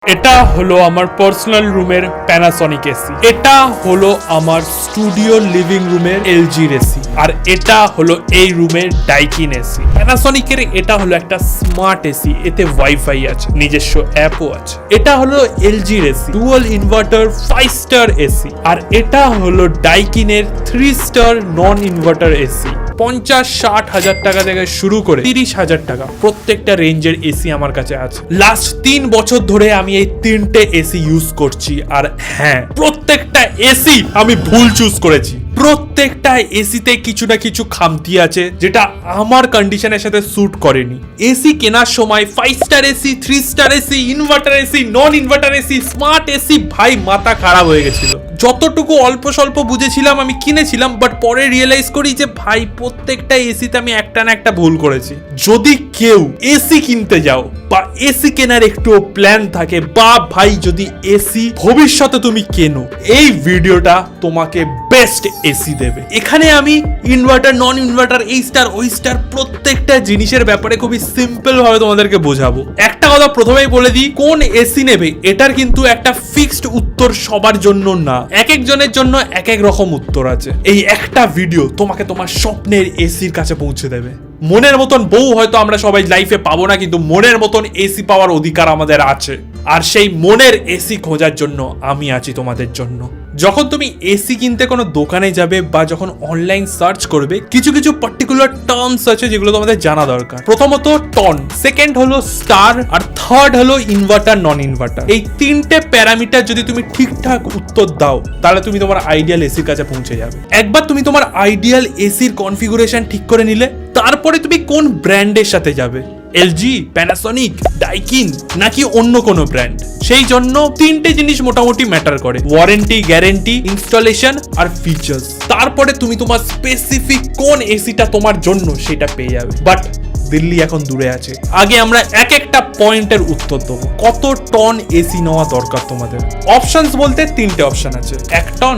এটা হলো আমার পার্সোনাল রুমের প্যানাসনিক এসি, এটা হলো আমার স্টুডিও লিভিং রুমের এলজির এসি, আর এটা হলো এই রুমের ডাইকিন এসি। প্যানাসনিকের এটা হলো একটা স্মার্ট এসি, এতে ওয়াইফাই আছে, নিজস্ব অ্যাপও আছে। এটা হলো এলজির AC, dual inverter 5 star AC, আর এটা হলো ডাইকিনের 3 স্টার নন ইনভার্টার এসি। 50-60 হাজার টাকা থেকে শুরু করে 30 হাজার টাকা প্রত্যেকটা রেঞ্জের এসি আমার কাছে আছে। লাস্ট 3 বছর ধরে আমি এই 3টে এসি ইউজ করছি, আর হ্যাঁ, প্রত্যেকটা এসি আমি ভুল চুজ করেছি। প্রত্যেকটা এসিতে কিছু না কিছু খামতি আছে যেটা আমার কন্ডিশনের সাথে স্যুট করেনি। এসি কেনার সময় 5 star AC, 3 star AC, inverter AC, নন ইনভার্টার এসি, স্মার্ট এসি, ভাই মাথা খারাপ হয়ে গেছিল। যতটুকু অল্প স্বল্প বুঝেছিলাম আমি কিনেছিলাম, বাট পরে রিয়েলাইজ করি যে ভাই প্রত্যেকটা এসিতে আমি একটা না একটা ভুল করেছি। যদি কেউ এসি কিনতে যাও বা এসি কেনার একটু প্ল্যান থাকে, বা ভাই যদি এসি ভবিষ্যতে তুমি কেনো, এই ভিডিওটা তোমাকে বেস্ট এসি দেবে। এখানে আমি ইনভার্টার, নন ইনভার্টার, এই স্টার ওই স্টার প্রত্যেকটা জিনিসের ব্যাপারে খুবই সিম্পল ভাবে তোমাদেরকে বোঝাবো। একটা কথা প্রথমেই বলে দিই, কোন এসি নেবে এটার কিন্তু একটা ফিক্সড উত্তর সবার জন্য না, এক একজনের জন্য এক এক রকম উত্তর আছে। এই একটা ভিডিও তোমাকে তোমার স্বপ্নের এসির কাছে পৌঁছে দেবে। মনের মতন বউ হয়তো আমরা সবাই লাইফে পাবো না, কিন্তু মনের মতন এসি পাওয়ার অধিকার আমাদের আছে, আর সেই মনের এসি খোঁজার জন্য আমি আছি তোমাদের জন্য। যখন তুমি এসি কিনতে কোনো দোকানে যাবে বা যখন অনলাইন সার্চ করবে, কিছু কিছু পার্টিকুলার টার্মস আছে যেগুলো তোমাদের জানা দরকার। প্রথমত টন, সেকেন্ড হলো স্টার, আর থার্ড হলো ইনভার্টার, নন ইনভার্টার। এই 3টে প্যারামিটার যদি তুমি ঠিকঠাক উত্তর দাও, তাহলে তুমি তোমার আইডিয়াল এসির কাছে পৌঁছে যাবে। একবার তুমি তোমার আইডিয়াল এসির কনফিগুরেশন ঠিক করে নিলে, তারপরে তুমি কোন ব্র্যান্ডের সাথে যাবে, এলজি, প্যানাসনিক, ডাইকিন নাকি অন্য কোনো ব্র্যান্ড, সেই জন্য 3টে জিনিস মোটামুটি ম্যাটার করে: ওয়ারেন্টি, গ্যারেন্টি, ইনস্টলেশন আর ফিচার্স। তারপরে তুমি তোমার স্পেসিফিক কোন এসিটা তোমার জন্য সেটা পেয়ে যাবে। বাট দিল্লি এখন দূরে আছে, আগে আমরা এক একটা পয়েন্টের উত্তর দেবো। কত টন এসি নেওয়া দরকার তোমাদের? অপশনস বলতে 3টে অপশন আছে: 1 টন,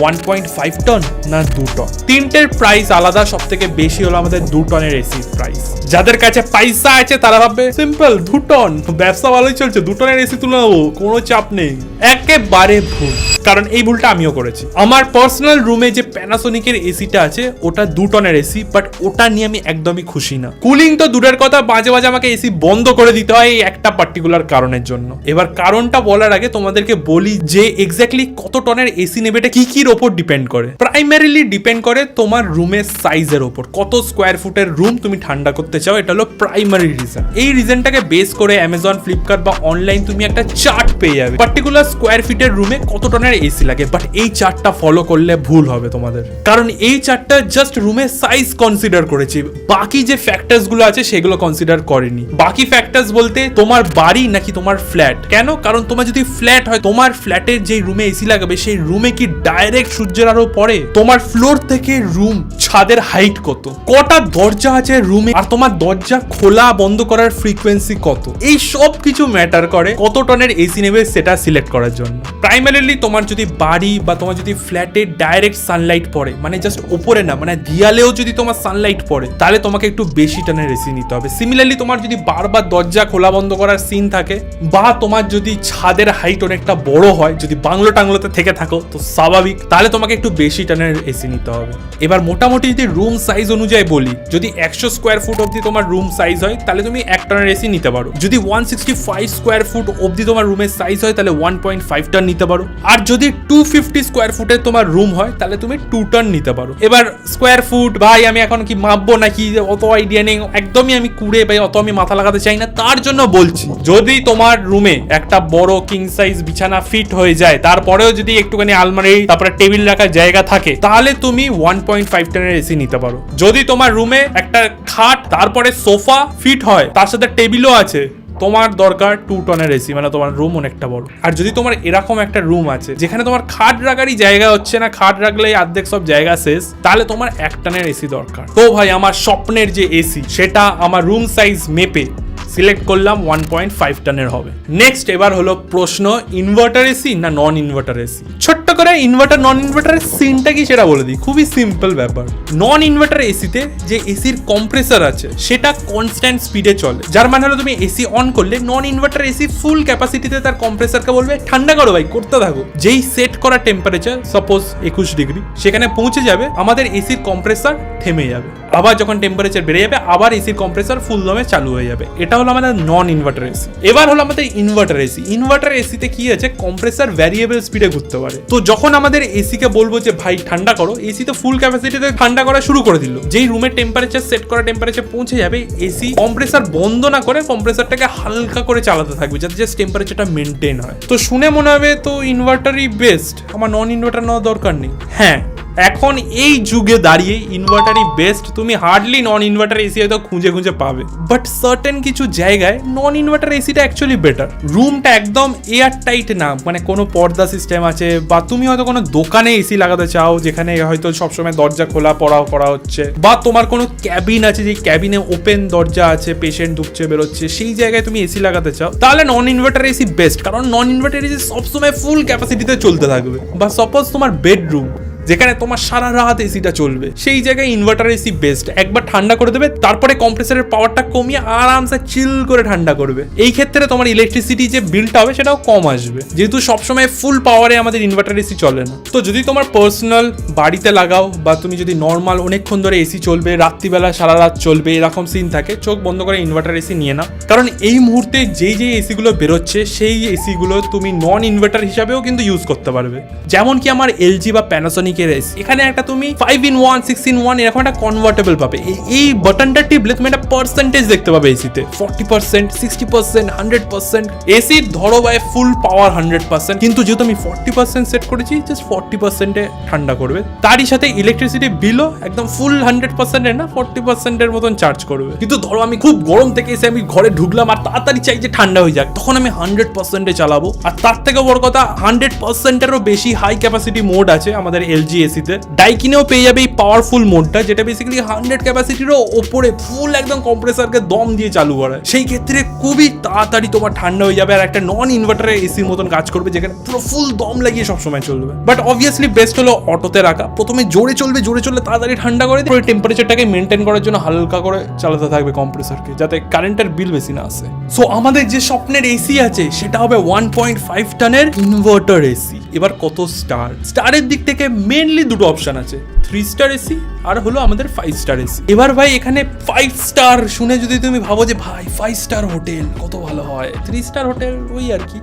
1.5 টন না 2 টন। 3টের প্রাইস আলাদা, সব থেকে বেশি হলো আমাদের 2 টনের এসির প্রাইস। যাদের কাছে পয়সা আছে তারা ভাববে সিম্পল 2 টন, ব্যবসা ভালোই চলছে, 2 টনের এসি তুলে নেবো, কোনো চাপ নেই। একেবারে ভুল, কারণ এই ভুলটা আমিও করেছি। আমার পার্সোনাল রুমে যে প্যানাসোনিকের এসিটা আছে ওটা 2 টনের এসি, বাট ওটা নিয়ে আমি একদমই খুশি না। কুলিং তো দূরের কথা, মাঝে মাঝে আমাকে এসি বন্ধ করে দিতে হয় এই একটা পার্টিকুলার কারণের জন্য। এবার কারণটা বলার আগে তোমাদেরকে বলি যে এক্স্যাক্টলি কত টনের এসি নেবে এটা কি কির ওপর ডিপেন্ড করে। প্রাইমারিলি ডিপেন্ড করে তোমার রুমের সাইজের ওপর, কত স্কোয়ার ফুটের রুম তুমি ঠান্ডা করতে চাও, এটা হলো প্রাইমারি রিজন। এই রিজনটাকে বেস করে অ্যামাজন, ফ্লিপকার্ট বা অনলাইন তুমি একটা চার্ট পেয়ে যাবে পার্টিকুলার স্কোয়ার ফিটের রুমে কত টনের এসি লাগে। বাট এই চার্টটা ফলো করলে ভুল হবে তোমাদের, কারণ এই চার্টটা জাস্ট রুমের সাইজ কনসিডার করেছি, বাকি যে ফ্যাক্টরস গুলো আছে সেগুলো কনসিডার করেনি। বাকি ফ্যাক্টরস বলতে তোমার বাড়ি নাকি তোমার ফ্ল্যাট। কেন? কারণ তোমার যদি ফ্ল্যাট হয়, তোমার ফ্ল্যাটের যে রুমে এসি লাগাবে সেই রুমে কি ডাইরেক্ট সূর্যের আলো পড়ে? তোমার ফ্লোর থেকে রুম ছাদের হাইট কত, কটা দরজা আছে রুমে, আর তোমার দরজা খোলা বন্ধ করার ফ্রিকোয়েন্সি কত, এই সব কিছু ম্যাটার করে কত টনের এসি নেবে সেটা সিলেক্ট করার জন্য। প্রাইমারিলি তোমার যদি বাড়ি বা তোমার যদি ফ্ল্যাটে ডাইরেক্ট সানলাইট পড়ে, মানে জাস্ট ওপরে না, মানে দেয়ালেও যদি তোমার সানলাইট পড়ে, তাহলে তোমাকে একটু বেশি টনের এসি নিতে হবে। সিমিলারলি তোমার যদি বারবার দরজা খোলা বন্ধ করার সিন থাকে, বা তোমার যদি ছাদের হাইট অনেকটা বড় হয়, যদি বাংলো টাংলোতে থেকে থাকো তো স্বাভাবিক, তাহলে তোমাকে একটু বেশি টনের এসি নিতে হবে। এবার মোটামুটি যদি রুম সাইজ অনুযায়ী বলি, যদি 100 স্কোয়ার ফুট অব্দি তোমার রুম সাইজ হয় তাহলে তুমি 1 টনের এসি নিতে পারো। যদি 165 স্কোয়ার ফুট অব্দি তোমার রুমের সাইজ হয় তাহলে 1.5 টন নিতে পারো। আর যদি 250 স্কোয়ার ফুটের তোমার রুম হয় তাহলে তুমি 2 টন নিতে পারো। এবার স্কোয়ার ফুট ভাই আমি এখন কি মাপবো নাকি অত আইডিয়া নেই, একদমই আমি কুড়ে ভাই অত আমি মাথা লাগাতে চাই না, তার জন্য বলছি যদি তোমার রুমে একটা বড় কিং সাইজ বিছানা ফিট হয়ে যায়, তারপরেও যদি একটুখানি আলমারি তারপরে টেবিল রাখার জায়গা থাকে, তাহলে তুমি 1.5 টনের এসি নিতে পারো। যদি তোমার রুমে একটা খাট তারপরে সোফা ফিট হয়, তার সাথে টেবিলও আছে, তোমার দরকার 2 টনের এসি, মানে তোমার রুম অনেকটা বড়। আর যদি তোমার এরকম একটা রুম আছে যেখানে তোমার খাট রাখারই জায়গা হচ্ছে না, খাট রাখলেই অর্ধেক সব জায়গা শেষ, তাহলে তোমার 1 টনের এসি দরকার। তো ভাই আমার স্বপ্নের যে এসি সেটা আমার রুম সাইজ মেপে সিলেক্ট করলাম 1.5 টনের হবে। নেক্সট এবার হলো প্রশ্ন, ইনভার্টার এসি না নন ইনভার্টার এসি। ছোট্ট করে ইনভার্টার নন ইনভার্টারের সিনটা কি সেটা বলে দিই, খুবই সিম্পল ব্যাপার। নন ইনভার্টার এসিতে যে এসির কম্প্রেসার আছে সেটা কনস্ট্যান্ট স্পিডে চলে, যার মানে হলো তুমি এসি অন করলে নন ইনভার্টার এসি ফুল ক্যাপাসিটিতে তার কম্প্রেসারকে বলবে ঠান্ডা করো ভাই, করতে থাকো। যেই সেট করা টেম্পারেচার সাপোজ 21 ডিগ্রি সেখানে পৌঁছে যাবে, আমাদের এসির কম্প্রেসার থেমে যাবে। আবার যখন টেম্পারেচার বেড়ে যাবে আবার এসির কম্প্রেসার ফুল দমে চালু হয়ে যাবে। এটা হলো আমাদের নন ইনভার্টার এসি। এবার হলো আমাদের ইনভার্টার এসি। ইনভার্টার এসিতে কি আছে, কম্প্রেসার ভ্যারিয়েবল স্পিডে ঘুরতে পারে। তো যখন আমাদের এসিকে বলবো যে ভাই ঠান্ডা করো, এসি তো ফুল ক্যাপাসিটিতে ঠান্ডা করা শুরু করে দিল। যেই রুমের টেম্পারেচার সেট করা টেম্পারেচার পৌঁছে যাবে, এসি কম্প্রেসার বন্ধ না করে কম্প্রেসারটাকে হালকা করে চালাতে থাকবে যাতে জাস্ট টেম্পারেচারটা মেনটেন হয়। তো শুনে মনে হবে তো ইনভার্টারই বেস্ট, আমার নন ইনভার্টার নেওয়ার দরকার নেই। হ্যাঁ, এখন এই যুগে দাঁড়িয়ে ইনভার্টারই বেস্ট। তুমি হার্ডলি নন ইনভার্টার এসি হয়তো খুঁজে খুঁজে পাবে, বাট সার্টেন কিছু জায়গায় নন ইনভার্টার এসিটা অ্যাকচুয়ালি বেটার। রুমটা একদম এয়ার টাইট না, মানে কোনো পর্দা সিস্টেম আছে, বা তুমি হয়তো কোনো দোকানে এসি লাগাতে চাও যেখানে হয়তো সবসময় দরজা খোলা পড়াও করা হচ্ছে, বা তোমার কোনো ক্যাবিন আছে যে ক্যাবিনে ওপেন দরজা আছে, পেশেন্ট ঢুকছে বেরোচ্ছে, সেই জায়গায় তুমি এসি লাগাতে চাও, তাহলে নন ইনভার্টার এসি বেস্ট। কারণ নন ইনভার্টার এসি সবসময় ফুল ক্যাপাসিটিতে চলতে থাকবে। বা সাপোজ তোমার বেডরুম যেখানে তোমার সারা রাত এসিটা চলবে, সেই জায়গায় ইনভার্টার এসি বেস্ট। একবার ঠান্ডা করে দেবে, তারপরে কম্প্রেসারের পাওয়ারটা কমিয়ে আরামসে চিল করে ঠান্ডা করবে। এই ক্ষেত্রে তোমার ইলেকট্রিসিটি যে বিলটা হবে সেটাও কম আসবে, যেহেতু সবসময় ফুল পাওয়ারে আমাদের ইনভার্টার এসি চলে না। তো যদি তোমার পার্সোনাল বাড়িতে লাগাও, বা তুমি যদি নর্মাল অনেকক্ষণ ধরে এসি চলবে, রাত্রিবেলা সারা রাত চলবে, এরকম সিন থাকে, চোখ বন্ধ করে ইনভার্টার এসি নিয়ে নাও। কারণ এই মুহূর্তে যেই এসিগুলো বেরোচ্ছে সেই এসিগুলো তুমি নন ইনভার্টার হিসাবেও কিন্তু ইউজ করতে পারবে। যেমন কি আমার এলজি বা প্যানাসোনিক এখানে একটা তুমি 5-in-1 6-in-1 এরকম একটা কনভার্টেবল পাবে। এই বাটনটা টিপলে তুমি একটা পার্সেন্টেজ দেখতে পাবে এসিতে, 40%, 60%, 100%। এসি ধরো বাই ফুল পাওয়ার 100%, কিন্তু যেহেতু আমি 40% সেট করেছি, জাস্ট 40%-এ ঠান্ডা করবে। তারই সাথে ইলেকট্রিসিটি বিলও একদম ফুল 100%-এর না, 40%-এর মতন চার্জ করবে। কিন্তু ধরো আমি খুব গরম থেকে এসে আমি ঘরে ঢুকলাম আর তাড়াতাড়ি চাই যে ঠান্ডা হয়ে যাক, তখন আমি 100%-এ চালাবো। আর তার থেকে বড় কথা, 100%-এরও বেশি হাই ক্যাপাসিটি মোড আছে আমাদের এলজি এসিতে। ডাইকিনেও পেয়ে যাবে এই পাওয়ারফুল মোডটা, যেটা বেসিক্যালি 100 ক্যাপাসিটিরও ওপরে ফুল একদম কম্প্রেসারকে দম দিয়ে চালু করে। সেই ক্ষেত্রে খুবই তাড়াতাড়ি তোমার ঠান্ডা হয়ে যাবে, আর একটা নন ইনভার্টারের এসির মতন কাজ করবে, যেখানে পুরো ফুল দম লাগিয়ে সবসময় চলবে। বাট অবভিয়াসলি বেস্ট হলো অটোতে রাখা। প্রথমে জোরে চলবে, জোরে চললে তাড়াতাড়ি ঠান্ডা করে দিয়ে টেম্পারেচারটাকে মেনটেন করার জন্য হালকা করে চালাতে থাকবে কম্প্রেসারকে, যাতে কারেন্টের বিল বেশি না আসে। সো আমাদের যে স্বপ্নের এসি আছে সেটা হবে 1.5 টনের ইনভার্টার এসি। এবার কত স্টার? স্টারের দিক থেকে মেনলি দুটো অপশন আছে, 3 স্টার এসি আর হলো আমাদের 5 স্টার এসি। এবার ভাই এখানে 5 স্টার শুনে যদি তুমি ভাবো যে ভাই 5 স্টার হোটেল কত ভালো হয়, 3 স্টার হোটেল ওই আর কি,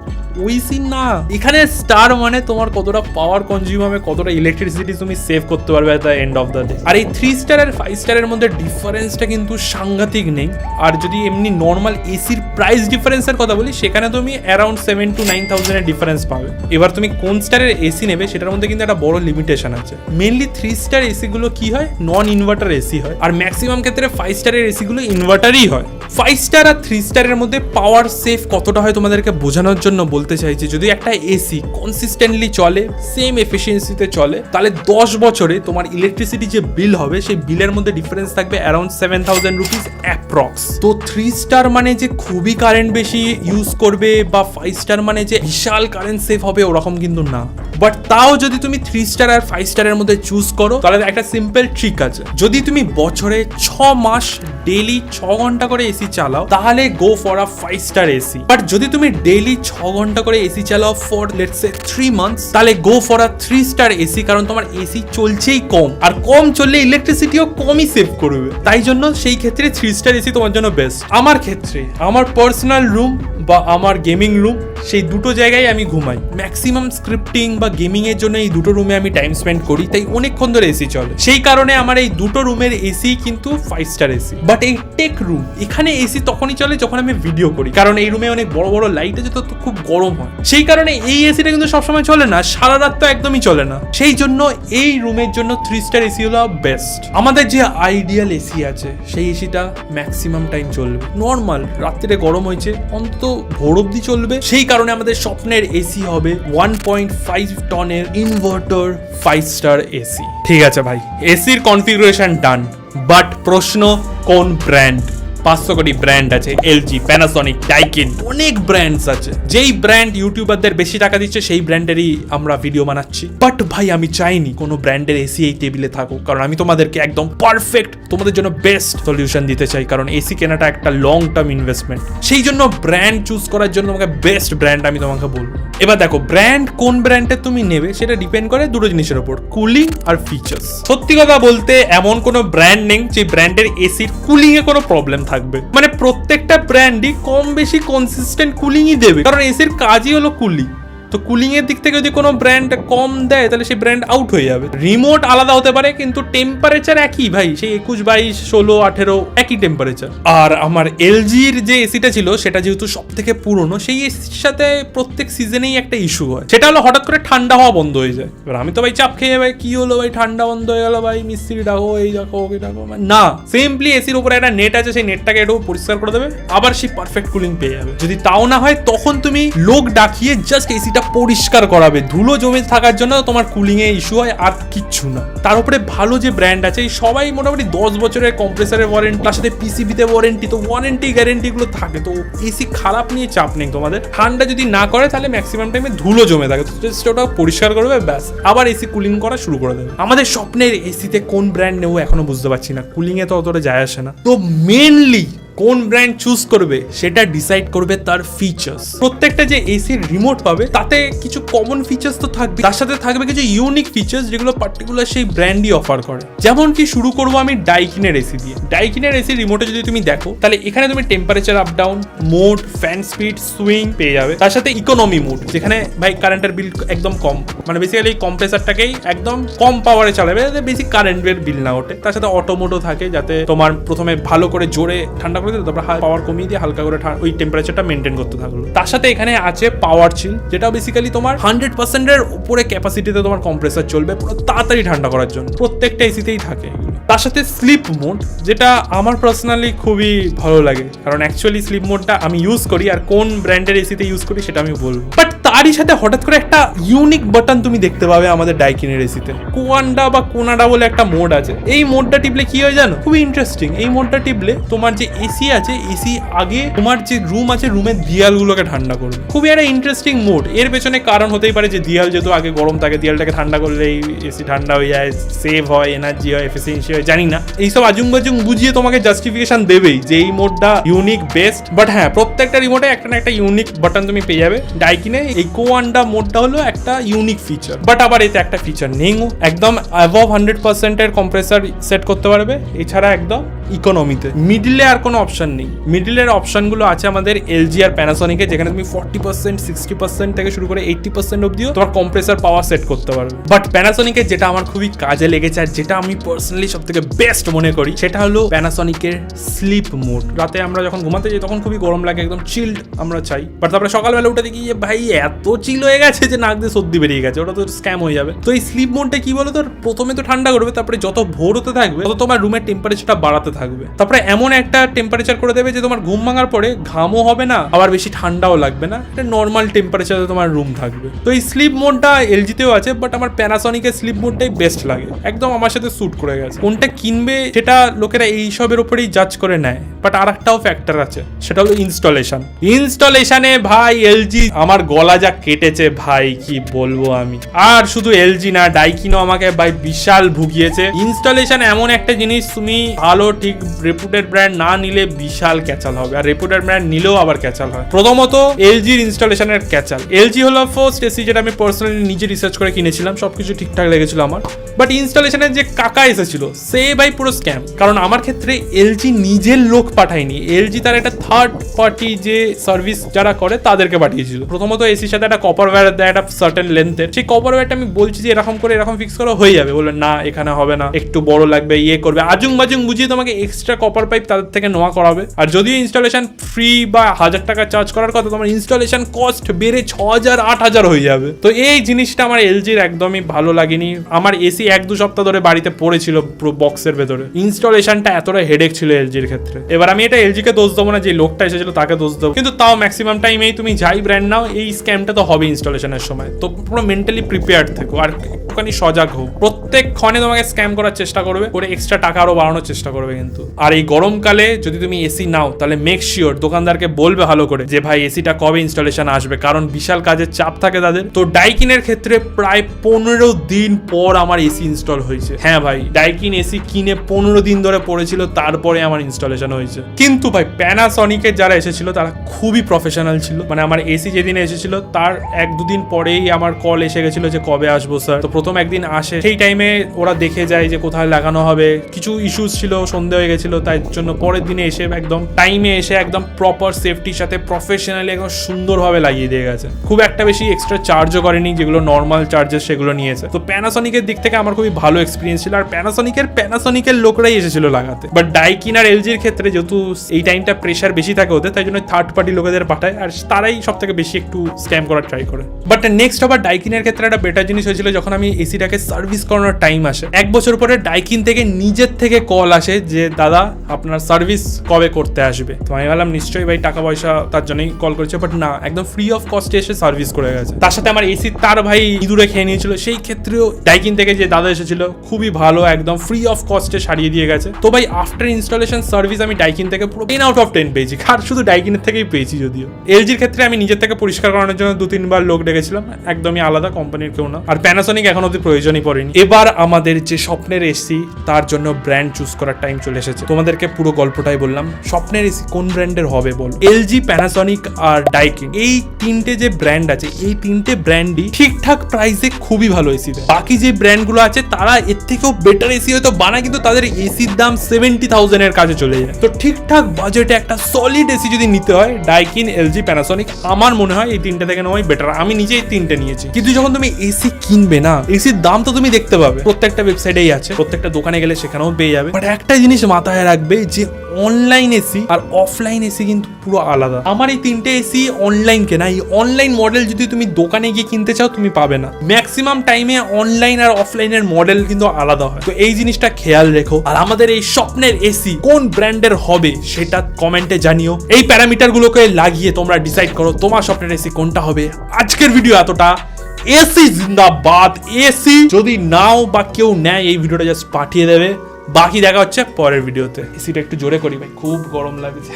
ওই সিন না। এখানে স্টার মানে তোমার কতটা পাওয়ার কনজিউম হবে, কতটা ইলেকট্রিসিটি তুমি সেভ করতে পারবে at the end of the day. আর এই 3 স্টার আর 5 স্টারের মধ্যে ডিফারেন্সটা কিন্তু সাংঘাতিক নেই। আর যদি এমনি নর্মাল এসির প্রাইস ডিফারেন্সের কথা বলি, সেখানে তুমি অ্যারাউন্ড 7 to 9,000 এর ডিফারেন্স পাবে। এবার তুমি কোন স্টারের এসি নেবে সেটার মধ্যে কিন্তু একটা বড় লিমিটেশন আছে। মেনলি 3 স্টার এসি গুলো কি হয়, নন ইনভার্টার এসি হয়, আর ম্যাক্সিমাম ক্ষেত্রে 5 স্টারের এসি গুলো ইনভার্টারই হয়। 5 স্টার আর 3 স্টারের মধ্যে পাওয়ার সেভ কতটা হয় তোমাদেরকে বোঝানোর জন্য বলতে চাইছি। যদি একটা এসি কনসিস্টেন্টলি চলে, সেম এফিসিয়েন্সিতে চলে, তাহলে 10 বছরে তোমার ইলেকট্রিসিটি যে বিল হবে সেই বিলের মধ্যে ডিফারেন্স থাকবে অ্যারাউন্ড 7,000 রুপিস অ্যাপ্রক্স। তো 3 স্টার মানে যে খুবই কারেন্ট বেশি ইউজ করবে, বা 5 স্টার মানে যে বিশাল কারেন্ট সেভ হবে, ওরকম কিন্তু না। বাট তাও যদি তুমি 3 স্টার আর 5 স্টারের মধ্যে চুজ করো, তাহলে একটা সিম্পল ট্রিক আছে। যদি তুমি বছরে 6 মাস ডেইলি 6 ঘন্টা করে এসি চালাও, তাহলে go for a 5 star AC. But যদি তুমি ডেইলি 6 ঘন্টা করে এসি চালাও ফর লেটস সে 3 মান্থস, তাহলে go for a 3 star AC. কারণ তোমার এসি চলছেই কম, আর কম চললে ইলেকট্রিসিটিও কমই সেভ করবে। তাই জন্য সেই ক্ষেত্রে 3 স্টার এসি তোমার জন্য বেস্ট। আমার ক্ষেত্রে আমার পার্সোনাল রুম বা আমার গেমিং রুম, সেই দুটো জায়গায় আমি ঘুমাই। ম্যাক্সিমাম স্ক্রিপ্টিং বা গেমিং এর জন্য এই দুটো রুমে আমি টাইম স্পেন্ড করি, তাই অনেকক্ষণ ধরে এসি চলে। সেই কারণে আমার এই দুটো রুমের এসি কিন্তু 5 স্টার এসি। বাট এই টেক রুম, এখানে এসি তখনই চলে যখন আমি ভিডিও করি, কারণ এই রুমে অনেক বড় বড় লাইট আছে, তো খুব গরম হয়। সেই কারণে এই এসিটা কিন্তু সবসময় চলে না, সারা রাত তো একদমই চলে না। সেই জন্য এই রুমের জন্য 3 স্টার এসি হলো বেস্ট। আমাদের যে আইডিয়াল এসি আছে সেই এসিটা ম্যাক্সিমাম টাইম চলবে। নর্মাল রাত্রিরে গরম হয়েছে, অন্তত ভোর অব্দি চলবে। সেই কারণে আমাদের স্বপ্নের এসি হবে 1.5 টনের ইনভার্টার 5 স্টার এসি। ঠিক আছে ভাই, এসির কনফিগারেশন ডান, বাট প্রশ্ন কোন ব্র্যান্ড? 500 কোটি ব্র্যান্ড আছে, এলজি, প্যানাসনিক, ডাইকিন, অনেক ব্র্যান্ডস আছে। যেই ব্র্যান্ড ইউটিউবারদের বেশি টাকা দিচ্ছে সেই ব্র্যান্ডেরই আমরা ভিডিও বানাচ্ছি। বাট ভাই আমি চাইনি কোনো ব্র্যান্ডের এসি এই টেবিলে থাকুক, কারণ আমি তোমাদেরকে একদম পারফেক্ট, তোমাদের জন্য বেস্ট সলিউশন দিতে চাই। কারণ এসি কেনাটা একটা লং টার্ম ইনভেস্টমেন্ট, সেই জন্য ব্র্যান্ড চুজ করার জন্য তোমাকে বেস্ট ব্র্যান্ড আমি তোমাকে বলবো। এবার দেখো ব্র্যান্ড কোন ব্র্যান্ডের তুমি নেবে সেটা ডিপেন্ড করে দুটো জিনিসের উপর, কুলিং আর ফিচার্স। সত্যি কথা বলতে এমন কোনো ব্র্যান্ড নেই যে ব্র্যান্ডের এসির কুলিং এ কোনো প্রবলেম থাকবে। মানে প্রত্যেকটা ব্র্যান্ডই কম বেশি কনসিস্টেন্ট কুলিংই দেবে, কারণ এসির কাজই হলো কুলিং। তো কুলিং এর দিক থেকে যদি কোনো ব্র্যান্ড কম দেয় তাহলে সেই ব্র্যান্ড আউট হয়ে যাবে। রিমোট আলাদা হতে পারে কিন্তু টেম্পারেচার একই ভাই, সেই 21, 22, 16, 18 একই টেম্পারেচার। আর আমার এলজির যে এসিটা ছিল সেটা যেহেতু সব থেকে পুরনো, সেই এসির সাথে প্রত্যেক সিজনেই একটা ইস্যু হয়, সেটা হলো হঠাৎ করে ঠান্ডা হওয়া বন্ধ হয়ে যায়। এবার আমি তো ভাই চাপ খেয়ে ভাই কি হলো ভাই ঠান্ডা বন্ধ হয়ে গেল, ভাই মিস্ত্রি ডাকো, এই ডাকো, ওকে ডাকো, না, সিম্পলি এসির উপরে একটা নেট আছে, সেই নেটটাকে একটু পরিষ্কার করে দেবে, আবার সেই পারফেক্ট কুলিং পেয়ে যাবে। যদি তাও না হয় তখন তুমি লোক ডাকিয়ে জাস্ট এসিটা পরিষ্কার করাবে, ধুলো জমে থাকার জন্য তোমার কুলিং এ ইস্যু হয়, আর কিচ্ছু না। তার উপরে ভালো যে ব্র্যান্ড আছে সবাই মোটামুটি 10 বছরের কম্প্রেসারের ওয়ারেন্টি, তার সাথে পিসিবিতে ওয়ারেন্টি, তো ওয়ারেন্টি গ্যারেন্টি গুলো থাকে। তো এসি খারাপ নিয়ে চাপ নেই তোমাদের। ঠান্ডা যদি না করে তাহলে ম্যাক্সিমাম টাইমে ধুলো জমে থাকে, তো জাস্ট ওটা পরিষ্কার করবে, ব্যাস আবার এসি কুলিং করা শুরু করে দেবে। আমাদের স্বপ্নের এসিতে কোন ব্র্যান্ড নেবো এখনো বুঝতে পারছি না, কুলিং এ তো অতটা যায় আসে না। তো মেনলি কোন ব্র্যান্ড চুজ করবে সেটা ডিসাইড করবে তার ফিচার্স। প্রত্যেকটা যে এসির রিমোট পাবে তাতে কিছু কমন ফিচার্স তো থাকবে, তার সাথে থাকবে কিছু ইউনিক ফিচার্স যেগুলো পার্টিকুলার সেই ব্র্যান্ডই অফার করে। যেমন কি শুরু করবো আমি ডাইকিনের এসি দিয়ে। ডাইকিনের এসি রিমোটে যদি তুমি দেখো তাহলে এখানে তুমি temperature up down, mode, fan speed, swing পেয়ে যাবে। তার সাথে ইকোনমি মোড, যেখানে ভাই কারেন্টের বিল একদম কম, মানে বেসিক্যালি কম্প্রেসারটাকেই একদম কম পাওয়ারে চালাবে যাতে বেশি কারেন্টের বিল না ওঠে। তার সাথে অটো মোডও থাকে, যাতে তোমার প্রথমে ভালো করে জোরে ঠান্ডা করে দিতে, তারপর পাওয়ার কমিয়ে দিয়ে হালকা করে ওই টেম্পারেচারটা মেনটেন করতে থাকলো। তার সাথে এখানে আছে পাওয়ার চিল, যেটা বেসিক্যালি তোমার 100% এর উপরে ক্যাপাসিটিতে তোমার কম্প্রেসার চলবে পুরো তাড়াতাড়ি ঠান্ডা করার জন্য। প্রত্যেকটা এসিতেই থাকে এগুলো। তার সাথে স্লিপ মোড, যেটা আমার পার্সোনালি খুবই ভালো লাগে, কারণ অ্যাকচুয়ালি স্লিপ মোডটা আমি ইউজ করি, আর কোন ব্র্যান্ডের এসিতে ইউজ করি সেটা আমি বলবো। বাট তারই সাথে হঠাৎ করে একটা ইউনিক বাটন তুমি দেখতে পাবে আমাদের ডাইকিনের এসিতে, কোয়ান্ডা বা কোনাডা বলে একটা মোড আছে। এই মোডটা টিপলে কি হয় জানো, খুবই ইন্টারেস্টিং। এই মোডটা টিপলে তোমার যে এসি আছে, এসি আগে তোমার যে রুম আছে রুমের দিয়ালগুলোকে ঠান্ডা করবে। খুবই একটা ইন্টারেস্টিং মোড। এর পেছনে কারণ হতেই পারে যে দিয়াল যেহেতু আগে গরম থাকে, দিয়ালটাকে ঠান্ডা করলে এই এসি ঠান্ডা হয়ে যায়, সেভ হয়, এনার্জি হয়, এফিসিয়েন্সি হয়, জানি না। এইসব আজুং বাজুং বুঝিয়ে তোমাকে জাস্টিফিকেশন দেবেই যে এই মোডটা ইউনিক বেস্ট। বাট হ্যাঁ, প্রত্যেকটা রিমোটে একটা না একটা ইউনিক বাটন তুমি পেয়ে যাবে। ডাইকিনে এই কোয়ান্ডা মোডটা হলো একটা ইউনিক ফিচার, বাট আবার এতে একটা ফিচার নেই, একদম অ্যাবভ 100% এর কম্প্রেসার সেট করতে পারবে। এছাড়া একদম ইকোনমিতে, মিডিলে আর কোনো অপশন নেই। মিডিলের অপশনগুলো আছে আমাদের এলজি আর প্যানাসনিকে, যেখানে তুমি 40%, 60% থেকে শুরু করে 80% অব্দিও তোমার কম্প্রেসার পাওয়ার সেট করতে পারবে। বাট প্যানাসনিকের যেটা আমার খুবই কাজে লেগেছে আর যেটা আমি পার্সোনালি সব থেকে বেস্ট মনে করি সেটা হলো প্যানাসনিকের স্লিপ মোড। রাতে আমরা যখন ঘুমাতে যাই তখন খুবই গরম লাগে, একদম চিল্ড আমরা চাই, বাট তারপরে সকালবেলা উঠে দেখি যে ভাই এত চিল হয়ে গেছে যে নাক দিয়ে সর্দি বেরিয়ে গেছে, ওটা তো স্ক্যাম হয়ে যাবে। তো এই স্লিপ মোডটা কি বলো, তোর প্রথমে তো ঠান্ডা করবে, তারপরে যত ভোর হতে থাকবে তত তোমার রুমের টেম্পারেচারটা বাড়াতে থাকবে, তারপরে এমন একটা টেম্পারেচার করে দেবে যে তোমার ঘুম ভাঙার পরে ঘামও হবে না, আবার বেশি ঠান্ডাও লাগবে না, এটা নর্মাল টেম্পারেচারে তোমার রুম থাকবে। তো এই স্লিপ মোডটা এলজিতেও আছে, বাট আমার প্যানাসনিকের স্লিপ মোডটাই বেস্ট লাগে, একদম আমার সাথে স্যুট করে গেছে। কোনটা কিনবে সেটা লোকেরা এইসবের উপরেই জাজ করে নেয়, বাট আর একটাও ফ্যাক্টর আছে, সেটা হলো ইনস্টলেশন। ইনস্টলেশনে ভাই এলজি আমার গলা যা কেটেছে ভাই, কি বলবো আমি। আর শুধু এলজি না, ডাইকিনও আমাকে ভাই বিশাল ভুগিয়েছে। ইনস্টলেশন এমন একটা জিনিস, তুমি ভালো ঠিক রেপুটেড ব্র্যান্ড না নিলে বিশাল ক্যাচাল হবে, আর রেপুটেড ব্র্যান্ড নিলেও আবার ক্যাচাল হয়। প্রথমত এলজির ইনস্টলেশনের ক্যাচাল। এলজি হলো ফার্স্ট এসি যেটা আমি পার্সোনালি নিজে রিসার্চ করে কিনেছিলাম, সবকিছু ঠিকঠাক লেগেছিল আমার, বাট ইনস্টলেশনের যে কাকা এসেছিল সে ভাই পুরো স্ক্যাম। কারণ আমার ক্ষেত্রে এলজি নিজের লোক পাঠায়নি, এলজি তার একটা থার্ড পার্টি যে সার্ভিস যারা করে তাদেরকে পাঠিয়েছিল। প্রথমত এসির সাথে একটা কপার ওয়্যার দেয় একটা সার্টেন লেন্থের, সেই কপার ওয়্যারটা আমি বলছি যে এরকম করে এরকম ফিক্স করা হয়ে যাবে, বলে না এখানে হবে না, একটু বড় লাগবে, ইয়ে করবে, আজুং বাজুং বুঝিয়ে তোমাকে এক্সট্রা কপার পাইপ তাদের থেকে নেওয়া করাবে। আর যদিও ইনস্টলেশন ফ্রি বা 1000 টাকা চার্জ করার কথা, তোমার ইনস্টলেশন কস্ট বেড়ে 6000, 8000 হয়ে যাবে। তো এই জিনিসটা আমার এলজির একদমই ভালো লাগেনি। আমার এসি 1-2 সপ্তাহ ধরে বাড়িতে পড়েছিল পুরো বক্সের ভেতরে, ইনস্টলেশনটা এতটা হেডেক ছিল এলজির ক্ষেত্রে। এবার আমি এটা এলজিকে দোষ দেবো না, যে লোকটা এসেছিল তাকে দোষ দেবো, কিন্তু তাও ম্যাক্সিমাম টাইমেই তুমি যাই ব্র্যান্ড নাও এই স্ক্যামটা তো হবে ইনস্টলেশনের সময়। তো পুরো মেন্টালি প্রিপেয়ার্ড থেকো আর একটুখানি সজাগ হো। প্রত্যেক ক্ষণে তোমাকে স্ক্যাম করার চেষ্টা করবে, করে এক্সট্রা টাকা আরো বাড়ানোর চেষ্টা করবে কিন্তু। আর এই গরমকালে যদি তুমি এসি নাও তাহলে মেক শিওর দোকানদারকে বলবে ভালো করে যে ভাই এসিটা কবে ইনস্টলেশন আসবে, কারণ বিশাল কাজের চাপ থাকে তাদের। তো ডাইকিনের ক্ষেত্রে প্রায় 15 দিন পর আমার এসি ইনস্টল হয়েছে। হ্যাঁ ভাই, ডাইকিন এসি কিনে 15 দিন ধরে পড়েছিল, তারপরে আমার ইনস্টলেশন হয়েছে। কিন্তু ভাই প্যানাসনিকের যারা এসেছিল তারা খুবই প্রফেশনাল ছিল। মানে আমার এসি যেদিন এসেছিল তার 1-2 দিন পরেই আমার কল এসে গেছিল যে কবে আসবো স্যার। তো প্রথম একদিন আসে, সেই টাইমে ওরা দেখে যায় যে কোথায় লাগানো হবে, কিছু ইস্যুস ছিল, সন্ধে হয়ে গেছিল, তাই জন্য পরের দিনে এসে একদম টাইমে এসে একদম প্রপার সেফটির সাথে প্রফেশনালি একদম সুন্দরভাবে লাগিয়ে দিয়ে গেছে। খুব একটা বেশি এক্সট্রা চার্জও করেনি, যেগুলো নর্মাল চার্জেস সেগুলো নিয়েছে। তো প্যানাসনিকের দিক থেকে আমার খুবই ভালো এক্সপিরিয়েন্স ছিল। আর প্যানাসনিকের লোকরাই এসেছিল লাগাতে। বাট ডাইকিন আর এলজির ক্ষেত্রে যেহেতু এই টাইমটা প্রেশার বেশি থাকে ওদের, তাই জন্য থার্ড পার্টি লোকেদের পাঠায়, আর তারাই সব থেকে বেশি একটু স্ক্যাম করার ট্রাই করে। বাট নেক্সট আবার ডাইকিনের ক্ষেত্রে একটা বেটার জিনিস হয়েছিল, যখন আমি এসিটাকে সার্ভিস করানোর টাইম আসে 1 বছর পরে ডাইকিন থেকে নিজের থেকে কল আসে যে দাদা আপনার সার্ভিস কবে করতে আসবে। তো আমি ভাবলাম নিশ্চয়ই ভাই টাকা পয়সা তার জন্যই কল করেছে, বাট না, একদম ফ্রি অফ কস্টে এসে সার্ভিস করে গেছে। তার সাথে আমার এসি তার ভাই ইঁদুরে খেয়ে নিয়েছিল, সেই ক্ষেত্রেও ডাইকিন থেকে যে দাদা এসেছিল খুবই ভালো, একদম ফ্রি অফ কস্টে সারিয়ে দিয়ে গেছে। তো ভাই আফটার ইনস্টলেশন সার্ভিস আমি ডাইকিন থেকে পুরো 10 out of 10 পেয়েছি, আর শুধু ডাইকিনের থেকেই পেয়েছি। যদিও এলজির ক্ষেত্রে আমি নিজের থেকে পরিষ্কার করানোর জন্য 2-3 বার লোক ডেকেছিলাম, একদমই আলাদা কোম্পানির কেউ না। আর প্যানাসনিক এখন অব্দি প্রয়োজনই পড়েনি। এবার আমাদের যে স্বপ্নের এসি তার জন্য ব্র্যান্ড চুজ করার টাইম চলে এসেছে। তোমাদেরকে পুরো গল্পটাই বললাম, স্বপ্নের এসি কোন ব্র্যান্ডের হবে বল। এলজি, প্যানাসনিক আর ডাইকিন, এই তিনটে যে ব্র্যান্ড আছে, এই তিনটে ব্র্যান্ডই ঠিকঠাক প্রাইসে খুবই ভালো এসি দেয়। বাকি যে ব্র্যান্ডগুলো আছে তারা এর থেকেও বেটার এসি হয়তো বানায়, কিন্তু তাদের এসির দাম 70,000 এর কাছে চলে যায়। তো ঠিকঠাক বাজেটে একটা সলিড এসি যদি নিতে হয়, ডাইকিন, এলজি, প্যানাসনিক, আমার মনে হয় এই তিনটে থেকে নেওয়াই বেটার। আমি নিজেই তিনটে নিয়েছি। কিন্তু যখন তুমি এসি কিনবে না, এসির দাম তো তুমি দেখতে পাবে, প্রত্যেকটা ওয়েবসাইটেই আছে, প্রত্যেকটা দোকানে গেলে সেখানেও পেয়ে যাবে। বাট একটা জিনিস মাথায় রাখবে যে অনলাইন এসি আর অফলাইন এসি কিন্তু পুরো আলাদা। আমার এই তিনটে এসি অনলাইন কেনা, এই অনলাইন মডেল যদি তুমি দোকানে গিয়ে কিনতে চাও তুমি পাবে না। ম্যাক্সিমাম টাইমে অনলাইন আর অফলাইনের মডেল কিন্তু আলাদা হয়। তো এই জিনিসটা খেয়াল রেখো। আর আমাদের এই স্বপ্নের এসি কোন ব্র্যান্ডের হবে সেটা কমেন্টে জানিও। এই প্যারামিটার গুলোকে লাগিয়ে তোমরা ডিসাইড করো তোমার স্বপ্নের এসি কোনটা হবে। আজকের ভিডিও এতটা। এসি জিন্দাবাদ। এসি যদি নাও বা কেউ নেয়, এই ভিডিওটা জাস্ট পাঠিয়ে দেবে। বাকি দেখা হচ্ছে পরের ভিডিওতে। এসিটা একটু জোরে করি ভাই, খুব গরম লাগছে।